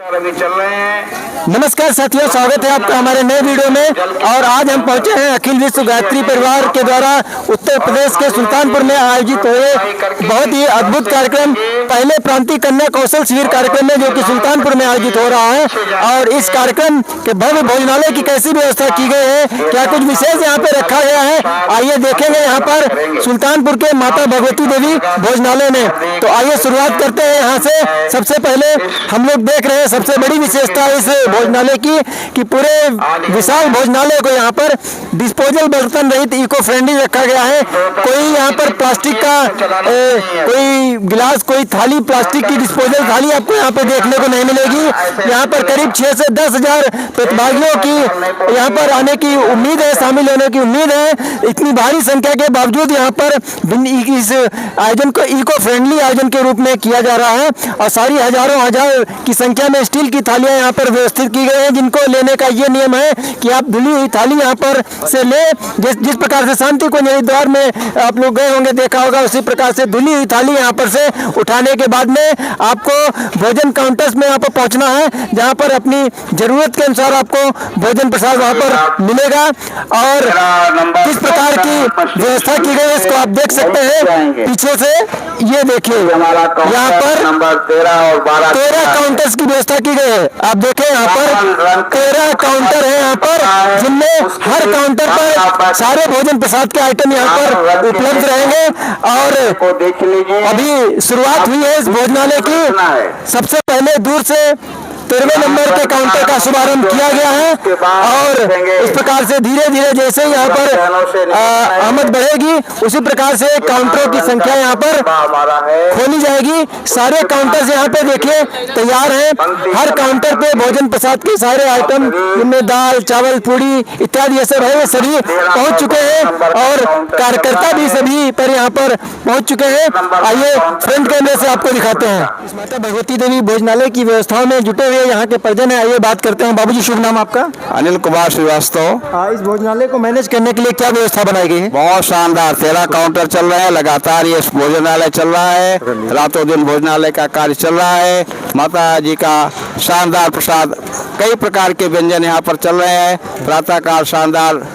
नमस्कार साथियों, स्वागत है आपका हमारे नए वीडियो में। और आज हम पहुंचे हैं अखिल विश्व गायत्री परिवार के द्वारा उत्तर प्रदेश के सुल्तानपुर में आयोजित हुए बहुत ही अद्भुत कार्यक्रम पहले प्रांतीय कन्या कौशल शिविर कार्यक्रम में, जो कि सुल्तानपुर में आयोजित हो रहा है। और इस कार्यक्रम के भव्य भोजनालय की कैसी व्यवस्था की गई है, क्या कुछ विशेष यहाँ पे रखा गया है, आइए देखेंगे यहाँ पर सुल्तानपुर के माता भगवती देवी भोजनालय में। तो आइए शुरुआत करते हैं यहाँ से। सबसे पहले हम लोग देख रहे हैं सबसे बड़ी विशेषता इस भोजनालय की कि पूरे विशाल भोजनालय को यहाँ पर डिस्पोजल बर्तन रहित इको फ्रेंडली रखा गया है। कोई यहाँ पर प्लास्टिक का कोई गिलास, कोई थाली, प्लास्टिक की डिस्पोजल थाली आपको यहाँ पर देखने को नहीं मिलेगी। यहाँ पर करीब 6 से 10 हजार प्रतिभागियों की यहाँ पर आने की उम्मीद है, शामिल होने की उम्मीद है। इतनी भारी संख्या के बावजूद यहाँ पर इस आयोजन को इको फ्रेंडली आयोजन के रूप में किया जा रहा है। और सारी हजारों हजार की संख्या में स्टील की थालियां यहाँ पर व्यवस्थित की गई हैं, जिनको लेने का ये नियम है कि आप धुली हुई थाली यहाँ पर से ले। जिस प्रकार से शांति कुंज हरिद्वार में आप लोग गए होंगे, देखा होगा, उसी प्रकार से धुली हुई थाली यहाँ पर से उठाने के बाद में आपको भोजन काउंटर्स में यहाँ पर पहुँचना है, जहाँ पर अपनी जरूरत के अनुसार आपको भोजन प्रसाद वहाँ पर मिलेगा। और किस प्रकार की व्यवस्था की गई है इसको आप देख सकते हैं पीछे से। ये देखिए यहाँ पर 13 काउंटर्स की व्यवस्था की गई है। आप देखें यहाँ पर 13 काउंटर है यहाँ पर, जिनमें हर काउंटर पर सारे भोजन प्रसाद के आइटम यहाँ पर उपलब्ध रहेंगे। और अभी शुरुआत हुई है इस भोजनालय की। सबसे पहले दूर से 13वें नंबर के काउंटर का शुभारंभ किया गया है। और इस प्रकार से धीरे धीरे जैसे यहाँ पर आमद बढ़ेगी, उसी प्रकार से काउंटरों की संख्या यहाँ पर खोली जाएगी। सारे काउंटर्स यहाँ पे देखिए तैयार हैं। हर काउंटर पे भोजन प्रसाद के सारे आइटम, जिनमें दाल, चावल, पूड़ी इत्यादि ये सब है, ये सभी पहुँच चुके हैं। और कार्यकर्ता भी सभी पर यहाँ पर पहुँच चुके हैं। आइए फ्रंट कैमरे से आपको दिखाते हैं। इस माता भगवती देवी भोजनालय की व्यवस्थाओं में जुटे हुए यहाँ के परिजन है। आइए बात करते हैं। बाबूजी, शुभ नाम आपका? अनिल कुमार श्रीवास्तव। इस भोजनालय को मैनेज करने के लिए क्या व्यवस्था बनाई गई है? बहुत शानदार 13 काउंटर चल रहे हैं, लगातार ये भोजनालय चल रहा है, रातों दिन भोजनालय का कार्य चल रहा है। माता जी का शानदार प्रसाद, कई प्रकार के व्यंजन यहाँ पर चल रहे हैं। प्रातःकाल शानदार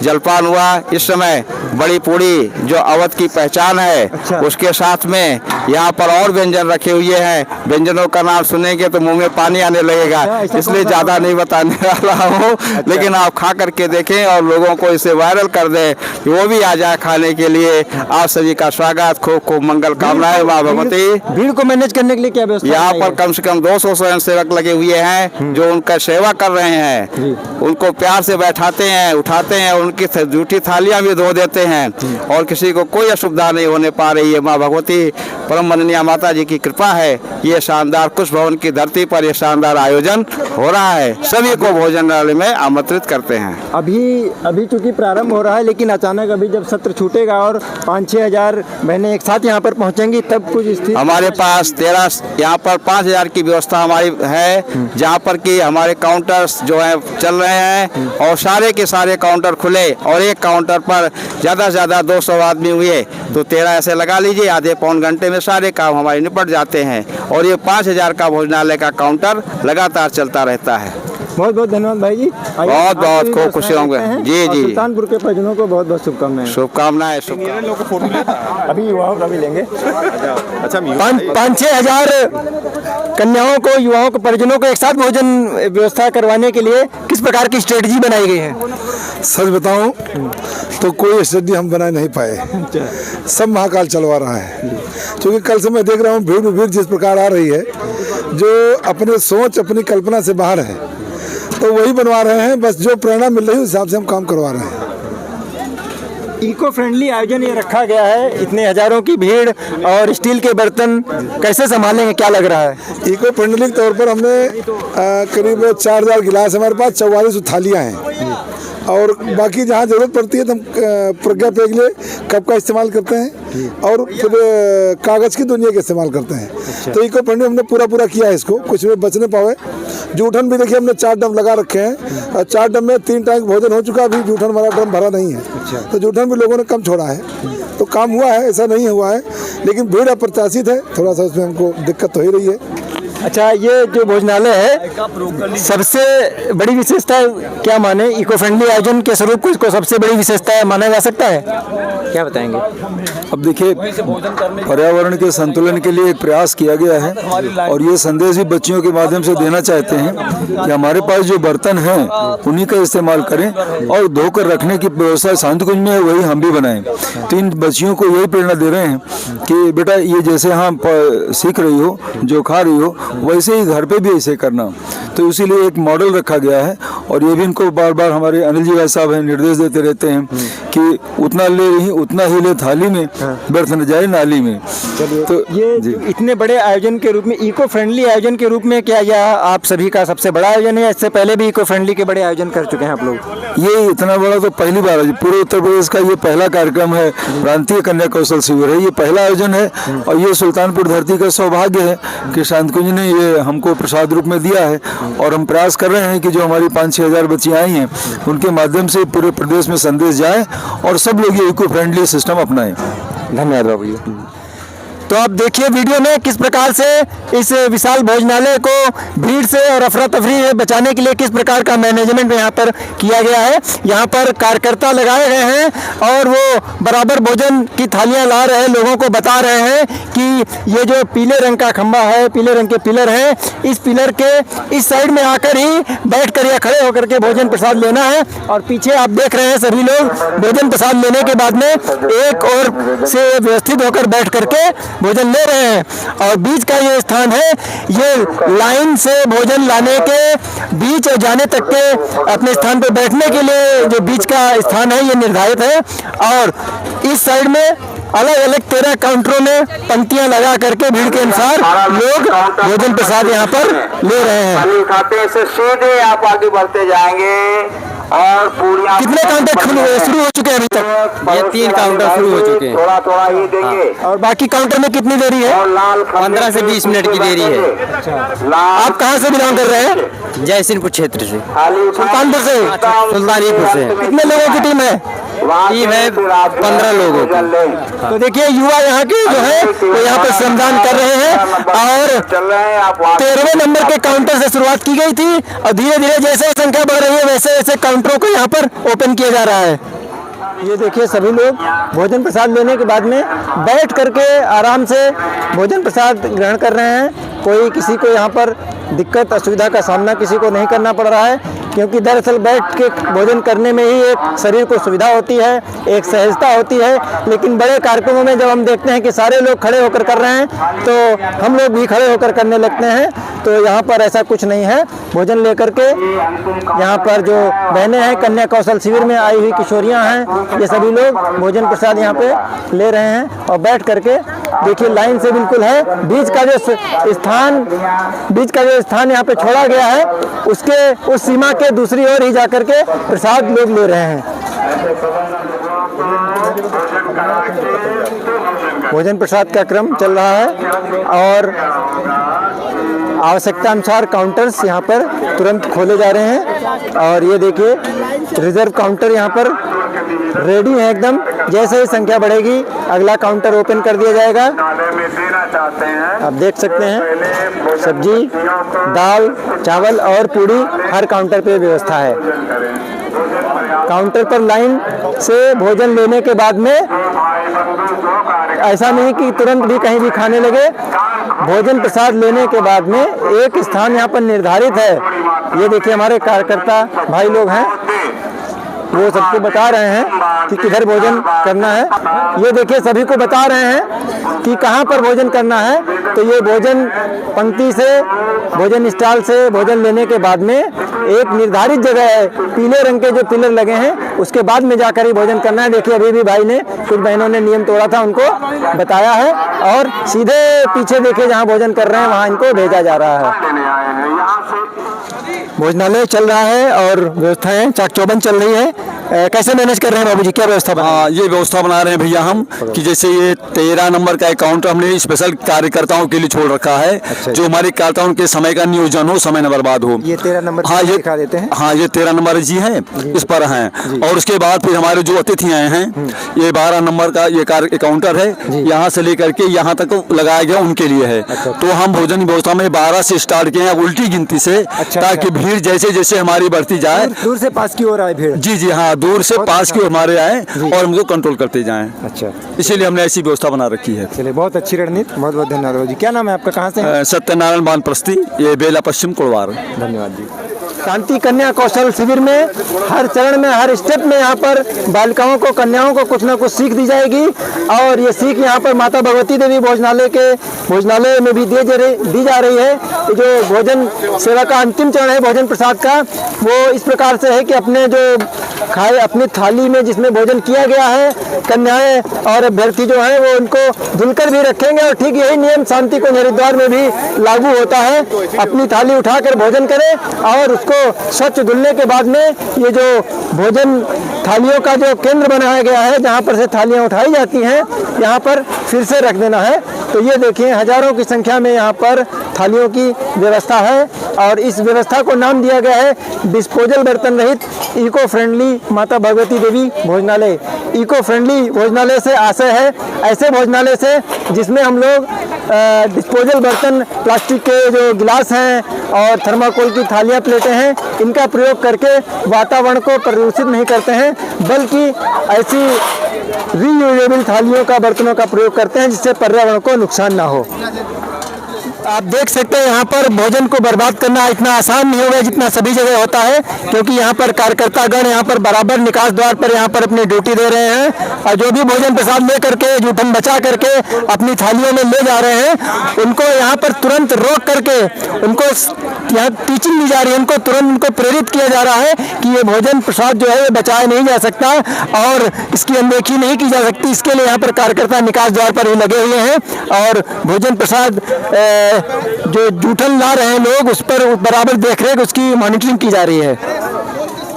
जलपान हुआ। इस समय बड़ी पूड़ी जो अवध की पहचान है, अच्छा। उसके साथ में यहाँ पर और व्यंजन रखे हुए हैं। व्यंजनों का नाम सुनेंगे तो मुंह में पानी आने लगेगा, इसलिए ज़्यादा नहीं बताने वाला हूँ। अच्छा। लेकिन आप खा करके देखें और लोगों को इसे वायरल कर दें कि वो भी आ जाए खाने के लिए। आप सभी का स्वागत, खूब खूब मंगल कामनाएं। माँ भगवती। भीड़ को मैनेज करने के लिए क्या व्यवस्था? यहाँ पर कम से कम 200 स्वयं सेवक लगे हुए हैं, जो उनका सेवा कर रहे हैं। उनको प्यार से बैठाते हैं, उठाते हैं, उनकी जूठी थालियां भी धो देते हैं। और किसी को कोई असुविधा नहीं होने पा रही है। माँ भगवती परम माननीय माता जी की कृपा है। ये शानदार कुश भवन की धरती पर ये शानदार आयोजन हो रहा है। सभी को भोजनालय में आमंत्रित करते हैं। अभी चूंकि प्रारंभ हो रहा है, लेकिन अचानक अभी जब सत्र छूटेगा और 5-6 हजार बहनें एक साथ यहाँ पर पहुँचेंगी, तब कुछ स्थिति? हमारे पास 13 यहाँ पर 5000 की व्यवस्था हमारी है, जहाँ पर कि हमारे काउंटर्स जो है चल रहे हैं। और सारे के सारे काउंटर खुले, और एक काउंटर पर ज़्यादा से ज़्यादा 200 आदमी हुए तो 13 ऐसे लगा लीजिए, आधे पौन घंटे में सारे काम हमारे निपट जाते हैं। और ये 5000 का भोजनालय का काउंटर लगातार चलता रहता है। बहुत बहुत धन्यवाद भाई जी। बहुत बहुत खूब खुशी होंगे। जी जी, सुल्तानपुर के परिजनों को बहुत बहुत शुभकामनाएं। शुभकामनाएं। अभी युवाओं भी लेंगे। अच्छा, 5-6 हजार कन्याओं को, युवाओं को, परिजनों को एक साथ भोजन व्यवस्था करवाने के लिए किस प्रकार की स्ट्रेटजी बनाई गई है? सच बताऊं तो कोई स्टडी हम बना नहीं पाए। सब महाकाल चलवा रहा है। क्योंकि कल से मैं देख रहा हूँ भीड़ जिस प्रकार आ रही है, जो अपने सोच, अपनी कल्पना से बाहर है, तो वही बनवा रहे हैं। बस जो प्रेरणा मिल रही है उस हिसाब से हम काम करवा रहे हैं। इको फ्रेंडली आयोजन ये रखा गया है, इतने हजारों की भीड़ और स्टील के बर्तन कैसे संभालेंगे, क्या लग रहा है? इको फ्रेंडली के तौर पर हमने करीब 4000 गिलास, हमारे पास 44 थालियाँ हैं। और बाकी जहाँ जरूरत पड़ती है तो हम प्रज्ञा पेय के लिए कप का इस्तेमाल करते हैं, और फिर कागज़ की दुनिया का इस्तेमाल करते हैं। अच्छा। तो इको फ्रेंडली हमने पूरा किया है, इसको कुछ भी बचने पावे। जूठन भी देखिए हमने 4 ड्रम लगा रखे हैं, और 4 ड्रम में 3 टैंक भोजन हो चुका, अभी जूठन हमारा ड्रम भरा नहीं है। अच्छा। तो जूठन भी लोगों ने कम छोड़ा है, तो काम हुआ है, ऐसा नहीं हुआ है। लेकिन भीड़ अप्रत्याशित है, थोड़ा सा उसमें हमको दिक्कत हो ही रही है। अच्छा, ये जो भोजनालय है सबसे बड़ी विशेषता क्या माने, इको फ्रेंडली आयोजन के स्वरूप को इसको सबसे बड़ी विशेषता माना जा सकता है, क्या बताएंगे? अब देखिए, पर्यावरण के संतुलन के लिए एक प्रयास किया गया है और ये संदेश भी बच्चियों के माध्यम से देना चाहते हैं कि हमारे पास जो बर्तन हैं उन्हीं का इस्तेमाल करें और धोकर रखने की व्यवस्था शांति कुंज में वही हम भी बनाएं। तो इन बच्चियों को यही प्रेरणा दे रहे हैं कि बेटा ये जैसे हम सीख रही हो, जो खा रही हो, वैसे ही घर पे भी ऐसे करना। तो इसीलिए एक मॉडल रखा गया है और ये भी इनको बार बार हमारे अनिल जी भाई साहब हैं निर्देश देते रहते हैं कि उतना ले रही उतना ही ले थाली में, व्यर्थ न जाए नाली में। तो ये इतने बड़े आयोजन के रूप में, इको फ्रेंडली आयोजन के रूप में, क्या यह आप सभी का सबसे बड़ा आयोजन है? इससे पहले भी इको फ्रेंडली के बड़े आयोजन कर चुके हैं आप लोग? ये इतना बड़ा तो पहली बार है, पूरे उत्तर प्रदेश का ये पहला कार्यक्रम है। प्रांतीय कन्या कौशल शिविर है, ये पहला आयोजन है और ये सुल्तानपुर धरती का सौभाग्य है कि शांति कुंज ने ये हमको प्रसाद रूप में दिया है और हम प्रयास कर रहे हैं कि जो हमारी 5-6 हज़ार बच्चियाँ आई हैं उनके माध्यम से पूरे प्रदेश में संदेश जाए और सब लोग ये इको फ्रेंडली सिस्टम अपनाएं। धन्यवाद बाबू जी। तो आप देखिए वीडियो में किस प्रकार से इस विशाल भोजनालय को भीड़ से और अफरा तफरी से बचाने के लिए किस प्रकार का मैनेजमेंट यहाँ पर किया गया है। यहाँ पर कार्यकर्ता लगाए गए हैं और वो बराबर भोजन की थालियाँ ला रहे हैं, लोगों को बता रहे हैं कि ये जो पीले रंग का खंबा है, पीले रंग के पिलर हैं, इस पिलर के इस साइड में आकर ही बैठ कर या खड़े होकर के भोजन प्रसाद लेना है। और पीछे आप देख रहे हैं सभी लोग भोजन प्रसाद लेने के बाद में एक और से व्यवस्थित होकर बैठ करके भोजन ले रहे हैं। और बीच का ये स्थान है, ये लाइन से भोजन लाने के बीच और जाने तक के अपने स्थान पर बैठने के लिए जो बीच का स्थान है ये निर्धारित है। और इस साइड में अलग अलग 13 काउंटरों में पंक्तियां लगा करके भीड़ के अनुसार लोग भोजन प्रसाद यहाँ पर ले रहे हैं। खाते से सीधे आप आगे बढ़ते जाएंगे और पूरियां। कितने काउंटर शुरू हो चुके हैं अभी तक? ये 3 काउंटर शुरू हो चुके हैं। थोड़ा थोड़ा ही देंगे। और बाकी काउंटर में कितनी देरी है? 15 से 20 मिनट की देरी है। आप कहाँ से बिलोंग कर रहे हैं? जयसिंहपुर क्षेत्र से, सुल्तानपुर से? सुल्तानीपुर से। कितने लोगों की टीम है? टीम है 15 लोगों की। तो देखिए युवा यहाँ के जो है वो यहाँ पर श्रमदान कर रहे हैं और 13वें नंबर के काउंटर से शुरुआत की गई थी और धीरे धीरे जैसे संख्या बढ़ रही है वैसे वैसे काउंटरों को यहाँ पर ओपन किया जा रहा है। ये देखिए सभी लोग भोजन प्रसाद लेने के बाद में बैठ करके आराम से भोजन प्रसाद ग्रहण कर रहे हैं। कोई किसी को यहाँ पर दिक्कत असुविधा का सामना किसी को नहीं करना पड़ रहा है, क्योंकि दरअसल बैठ के भोजन करने में ही एक शरीर को सुविधा होती है, एक सहजता होती है। लेकिन बड़े कार्यक्रमों में जब हम देखते हैं कि सारे लोग खड़े होकर कर रहे हैं तो हम लोग भी खड़े होकर करने लगते हैं। तो यहाँ पर ऐसा कुछ नहीं है। भोजन लेकर के यहाँ पर जो बहनें हैं, कन्या कौशल शिविर में आई हुई किशोरियाँ हैं, ये सभी लोग भोजन प्रसाद यहाँ पे ले रहे हैं और बैठ करके देखिए लाइन से बिल्कुल है। बीच का जो स्थान यहाँ पे छोड़ा गया है उसके उस सीमा के दूसरी ओर ही जाकर के प्रसाद लोग ले रहे हैं। भोजन प्रसाद का क्रम चल रहा है और आवश्यकता अनुसार काउंटर्स यहाँ पर तुरंत खोले जा रहे हैं। और ये देखिए रिजर्व काउंटर यहाँ पर रेडी है एकदम। जैसे ही संख्या बढ़ेगी अगला काउंटर ओपन कर दिया जाएगा। आप देख सकते हैं सब्जी, दाल, चावल और पूड़ी हर काउंटर पे व्यवस्था है। काउंटर पर लाइन से भोजन लेने के बाद में ऐसा नहीं कि तुरंत भी कहीं भी खाने लगे। भोजन प्रसाद लेने के बाद में एक स्थान यहाँ पर निर्धारित है। ये देखिए हमारे कार्यकर्ता भाई लोग हैं, वो सबको बता रहे हैं कि किधर भोजन करना है। ये देखिए सभी को बता रहे हैं कि कहाँ पर भोजन करना है। तो ये भोजन पंक्ति से, भोजन स्टॉल से भोजन लेने के बाद में एक निर्धारित जगह है, पीले रंग के जो पिलर लगे हैं उसके बाद में जाकर ही भोजन करना है। देखिए अभी भी भाई ने, कुछ बहनों ने नियम तोड़ा था, उनको बताया है और सीधे पीछे देखिए जहाँ भोजन कर रहे हैं वहाँ इनको भेजा जा रहा है। भोजनालय चल रहा है और व्यवस्थाएं चाक चौबंद चल रही है। कैसे मैनेज कर रहे हैं बाबूजी, क्या व्यवस्था बना? हाँ, ये व्यवस्था बना रहे हैं भैया हम कि जैसे ये 13 नंबर का अकाउंट हमने स्पेशल कार्यकर्ताओं के लिए छोड़ रखा है। अच्छा। जो हमारे कार्यकर्ताओं के समय का नियोजन हो, समय न बर्बाद हो। ये 13 नंबर हाँ, ये दिखा देते हैं। हाँ, ये 13 नंबर जी हैं, इस पर हैं। और उसके बाद फिर हमारे जो अतिथि आए हैं, ये 12 नंबर का ये काउंटर है, यहाँ से लेकर के यहाँ तक लगाया गया उनके लिए है। तो हम भोजन व्यवस्था में 12 से स्टार्ट किए हैं, उल्टी गिनती से, ताकि भीड़ जैसे जैसे हमारी बढ़ती जाए। दूर से पास की ओर आए भीड़। जी जी हाँ, दूर से पास की ओर हमारे आए और हमको कंट्रोल करते जाएं। अच्छा, इसीलिए हमने ऐसी व्यवस्था बना रखी है। चलिए, बहुत अच्छी रणनीति, बहुत बहुत धन्यवाद बाबूजी। क्या नाम है आपका, कहाँ से हैं? सत्यनारायण बानप्रस्ती, ये बेला पश्चिम कोड़वार। धन्यवाद जी। शांति कन्या कौशल शिविर में हर चरण में, हर स्टेप में यहाँ पर बालिकाओं को, कन्याओं को कुछ ना कुछ सीख दी जाएगी। और ये सीख यहाँ पर माता भगवती देवी भोजनालय में भी दी जा रही है। ये जो भोजन सेवा का अंतिम चरण है भोजन प्रसाद का, वो इस प्रकार से है कि अपने जो खाए अपनी थाली में जिसमें भोजन किया गया है, कन्याएं और अभ्यर्थी जो हैं वो उनको धुलकर भी रखेंगे। और ठीक यही नियम शांति कुंज हरिद्वार में भी लागू होता है। अपनी थाली उठाकर भोजन करें और उसको स्वच्छ धुलने के बाद में ये जो भोजन थालियों का जो केंद्र बनाया गया है, जहाँ पर से थालियाँ उठाई जाती हैं, यहाँ पर फिर से रख देना है। तो ये देखिए, हजारों की संख्या में यहाँ पर थालियों की व्यवस्था है। और इस व्यवस्था को नाम दिया गया है डिस्पोजल बर्तन रहित इको फ्रेंडली माता भगवती देवी भोजनालय। इको फ्रेंडली भोजनालय से आशय है ऐसे भोजनालय से जिसमें हम लोग डिस्पोजल बर्तन, प्लास्टिक के जो गिलास हैं और थर्माकोल की थालियाँ, प्लेटें हैं, इनका प्रयोग करके वातावरण को प्रदूषित नहीं करते हैं, बल्कि ऐसी रीयूजेबल थालियों का, बर्तनों का प्रयोग करते हैं जिससे पर्यावरण को नुकसान ना हो। आप देख सकते हैं यहाँ पर भोजन को बर्बाद करना इतना आसान नहीं होगा जितना सभी जगह होता है, क्योंकि यहाँ पर कार्यकर्तागण यहाँ पर बराबर निकास द्वार पर यहाँ पर अपनी ड्यूटी दे रहे हैं। और जो भी भोजन प्रसाद ले करके, जूठन बचा करके अपनी थालियों में ले जा रहे हैं, उनको यहाँ पर तुरंत रोक करके उनको यहाँ टीचिंग दी जा रही है। उनको तुरंत उनको प्रेरित किया जा रहा है कि ये भोजन प्रसाद जो है ये बचाया नहीं जा सकता और इसकी अनदेखी नहीं की जा सकती। इसके लिए यहाँ पर कार्यकर्ता निकास द्वार पर ही लगे हुए हैं और भोजन प्रसाद जो जूठन ला रहे हैं लोग, उस पर बराबर देखरेख, उसकी मॉनिटरिंग की जा रही है।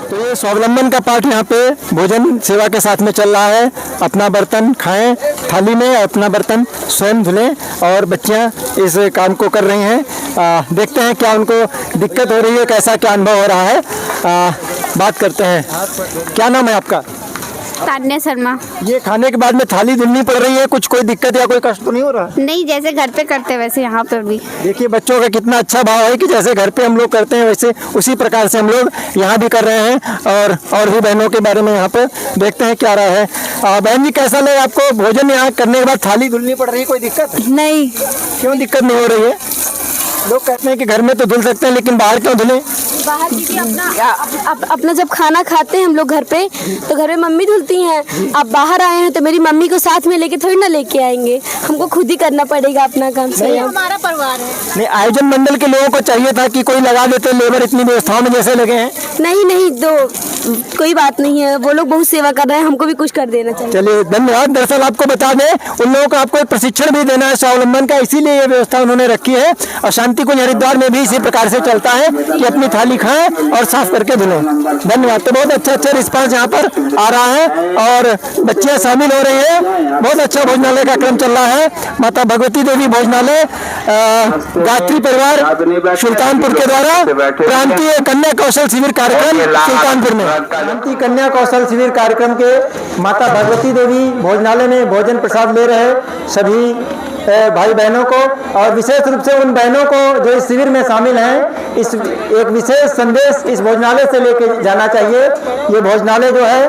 तो ये स्वावलंबन का पाठ यहाँ पे भोजन सेवा के साथ में चल रहा है। अपना बर्तन खाएं थाली में, अपना बर्तन स्वयं धुलें, और बच्चियाँ इस काम को कर रही हैं। देखते हैं क्या उनको दिक्कत हो रही है, कैसा क्या अनुभव हो रहा है। बात करते हैं। क्या नाम है आपका? तान्या शर्मा। ये खाने के बाद में थाली धुलनी पड़ रही है, कुछ कोई दिक्कत या कोई कष्ट तो नहीं हो रहा? नहीं, जैसे घर पे करते वैसे यहाँ पर भी। देखिए बच्चों का कितना अच्छा भाव है कि जैसे घर पे हम लोग करते हैं वैसे उसी प्रकार से हम लोग यहाँ भी कर रहे हैं। और भी बहनों के बारे में यहाँ पे देखते हैं क्या रहा है। बहन जी, कैसा लगा आपको? भोजन यहाँ करने के बाद थाली धुलनी पड़ रही है, कोई दिक्कत? नहीं। क्यों दिक्कत नहीं हो रही है? लोग कहते हैं कि घर में तो धुल सकते हैं, लेकिन बाहर क्यों धुलें? बाहर दीदी अपना जब खाना खाते हैं हम लोग घर पे, तो घर में मम्मी धुलती हैं। आप बाहर आए हैं तो मेरी मम्मी को साथ में लेके थोड़ी ना लेके आएंगे, हमको खुद ही करना पड़ेगा अपना काम। सही, हमारा परिवार है। नहीं, आयोजन मंडल के लोगों को चाहिए था कि कोई लगा देते, लेबर इतनी व्यवस्थाओं में जैसे लगे हैं। नहीं, तो कोई बात नहीं है, वो लोग बहुत सेवा कर रहे हैं, हमको भी कुछ कर देना चाहिए। चलिए, धन्यवाद। दरअसल आपको बता दें, उन लोगों को आपको प्रशिक्षण भी देना है स्वावलंबन का, इसीलिए ये व्यवस्था उन्होंने रखी है। और शांति कुंज हरिद्वार में भी इसी प्रकार से चलता है कि अपनी थाली खाएं और साफ करके धुलें। धन्यवाद। तो बहुत अच्छा रिस्पांस यहाँ पर आ रहा है और बच्चियाँ शामिल हो रही हैं। बहुत अच्छा भोजनालय का क्रम चल रहा है। माता भगवती देवी भोजनालय गायत्री परिवार सुल्तानपुर के द्वारा प्रांतीय कन्या कौशल शिविर कार्यक्रम सुल्तानपुर में, प्रांतीय कन्या कौशल शिविर कार्यक्रम के माता भगवती देवी भोजनालय में भोजन प्रसाद ले रहे सभी भाई बहनों को, और विशेष रूप से उन बहनों को जो इस शिविर में शामिल हैं, इस एक विशेष संदेश इस भोजनालय से लेके जाना चाहिए। ये भोजनालय जो है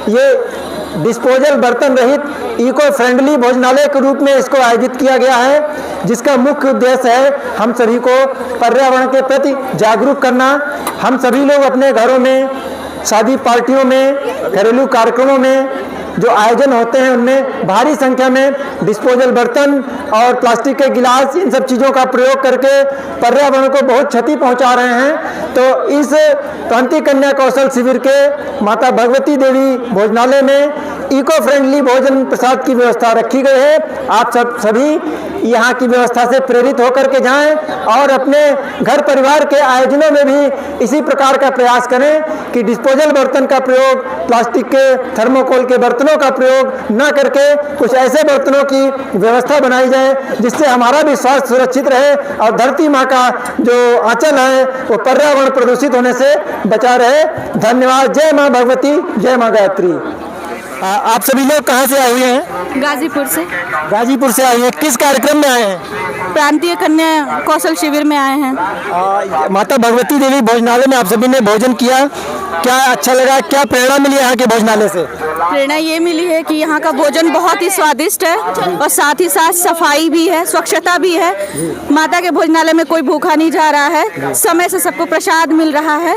ये डिस्पोजल बर्तन रहित इको फ्रेंडली भोजनालय के रूप में इसको आयोजित किया गया है, जिसका मुख्य उद्देश्य है हम सभी को पर्यावरण के प्रति जागरूक करना। हम सभी लोग अपने घरों में, शादी पार्टियों में, घरेलू कार्यक्रमों में जो आयोजन होते हैं उनमें भारी संख्या में डिस्पोजल बर्तन और प्लास्टिक के गिलास, इन सब चीज़ों का प्रयोग करके पर्यावरण को बहुत क्षति पहुंचा रहे हैं। तो इस प्रांतीय कन्या कौशल शिविर के माता भगवती देवी भोजनालय में इको फ्रेंडली भोजन प्रसाद की व्यवस्था रखी गई है। आप सभी यहाँ की व्यवस्था से प्रेरित होकर के जाएं और अपने घर परिवार के आयोजनों में भी इसी प्रकार का प्रयास करें कि डिस्पोजल बर्तन का प्रयोग, प्लास्टिक के थर्मोकोल के बर्तनों का प्रयोग न करके कुछ ऐसे बर्तनों की व्यवस्था बनाई जाए जिससे हमारा भी स्वास्थ्य सुरक्षित रहे और धरती माँ का जो आंचल है वो पर्यावरण प्रदूषित होने से बचा रहे। धन्यवाद। जय माँ भगवती, जय माँ गायत्री। आप सभी लोग कहाँ से आए हुए हैं? गाजीपुर से। गाजीपुर से आए हैं। किस कार्यक्रम में आए हैं? प्रांतीय कन्या कौशल शिविर में आए हैं। माता भगवती देवी भोजनालय में आप सभी ने भोजन किया, क्या अच्छा लगा? क्या प्रेरणा मिली यहाँ के भोजनालय से? प्रेरणा ये मिली है कि यहाँ का भोजन बहुत ही स्वादिष्ट है और साथ ही साथ सफाई भी है, स्वच्छता भी है। माता के भोजनालय में कोई भूखा नहीं जा रहा है, समय से सबको प्रसाद मिल रहा है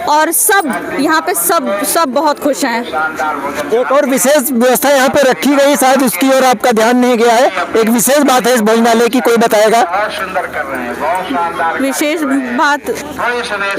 और सब यहाँ पे सब बहुत खुश हैं। एक और विशेष व्यवस्था यहाँ पे रखी गई, शायद उसकी ओर आपका ध्यान नहीं गया है। एक विशेष बात है इस भोजनालय की, कोई बताएगा? विशेष बात,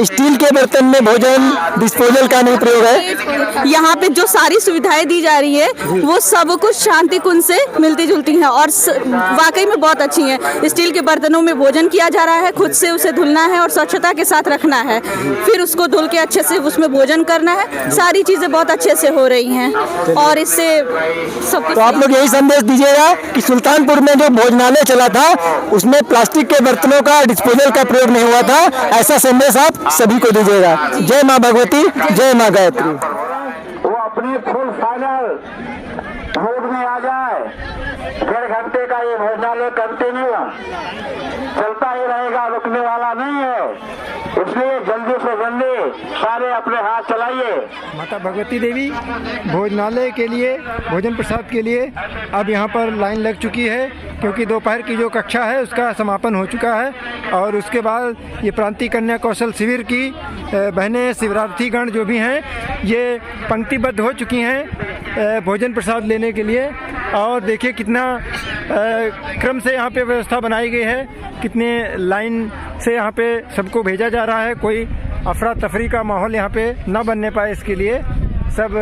स्टील के बर्तन में भोजन, डिस्पोजल का नहीं प्रयोग है। यहाँ पे जो सारी सुविधाएं दी जा रही है वो सब कुछ शांति कुंज से मिलती जुलती हैं और वाकई में बहुत अच्छी हैं। स्टील के बर्तनों में भोजन किया जा रहा है, खुद से उसे धुलना है और स्वच्छता के साथ रखना है, फिर उसको धुल के अच्छे से उसमें भोजन करना है। सारी चीजें बहुत अच्छे से हो रही हैं और इससे सब कुछ। तो आप लोग यही संदेश दीजिएगा कि सुल्तानपुर में जो भोजनालय चला था उसमें प्लास्टिक के बर्तनों का, डिस्पोजल का प्रयोग नहीं हुआ था, ऐसा संदेश आप सभी को दीजिएगा। जय माँ भगवती, जय माँ गायत्री। वो अपने फुल फाइनल रोड में आ जाए। 1.5 घंटे का ये भोजनालय कंटिन्यू चलता ही रहेगा, रुकने वाला नहीं है। इसलिए जल्दी से जल्दी सारे अपने हाथ चलाइए। माता भगवती देवी भोजनालय के लिए, भोजन प्रसाद के लिए अब यहाँ पर लाइन लग चुकी है, क्योंकि दोपहर की जो कक्षा है उसका समापन हो चुका है और उसके बाद ये प्रांतीय कन्या कौशल शिविर की बहनें, शिविरार्थीगण जो भी हैं ये पंक्तिबद्ध हो चुकी हैं भोजन प्रसाद लेने के लिए। और देखिए कितना क्रम से यहाँ पे व्यवस्था बनाई गई है, कितने लाइन से यहाँ पे सबको भेजा जा रहा है। कोई अफरा तफरी का माहौल यहाँ पे न बनने पाए, इसके लिए सब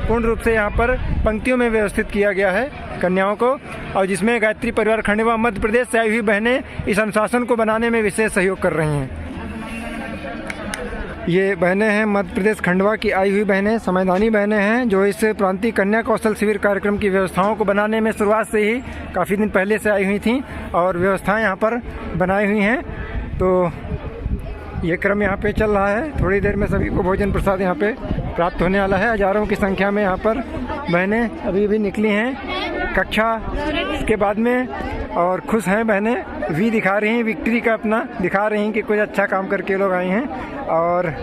पूर्ण रूप से यहाँ पर पंक्तियों में व्यवस्थित किया गया है कन्याओं को, और जिसमें गायत्री परिवार खंडवा मध्य प्रदेश से आई हुई बहनें इस अनुशासन को बनाने में विशेष सहयोग कर रही हैं। ये बहनें हैं मध्य प्रदेश खंडवा की आई हुई बहनें, समयदानी बहनें हैं जो इस प्रांतीय कन्या कौशल शिविर कार्यक्रम की व्यवस्थाओं को बनाने में शुरुआत से ही काफ़ी दिन पहले से आई हुई थीं और व्यवस्थाएं यहाँ पर बनाई हुई हैं। तो ये क्रम यहाँ पे चल रहा है। थोड़ी देर में सभी को भोजन प्रसाद यहाँ पे प्राप्त होने वाला है। हज़ारों की संख्या में यहाँ पर बहनें अभी भी निकली हैं कक्षा के बाद में और खुश हैं। बहनें वी दिखा रही हैं, विक्ट्री का अपना दिखा रही हैं कि कुछ अच्छा काम करके लोग आए हैं। और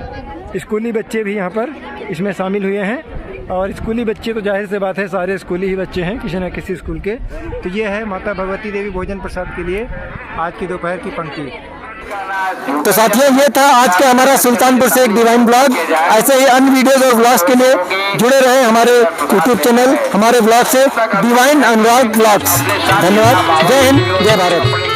स्कूली बच्चे भी यहाँ पर इसमें शामिल हुए हैं और स्कूली बच्चे तो जाहिर से बात है सारे स्कूली ही बच्चे हैं किसी न किसी स्कूल के। तो ये है माता भगवती देवी भोजन प्रसाद के लिए आज की दोपहर की पंक्ति। तो साथियों ये था आज का हमारा सुल्तानपुर से एक डिवाइन ब्लॉग। ऐसे ही अन्य वीडियोज और ब्लॉग्स के लिए जुड़े रहे हमारे यूट्यूब चैनल, हमारे ब्लॉग से डिवाइन अनुराग ब्लॉग्स। धन्यवाद। जय हिंद, जय भारत।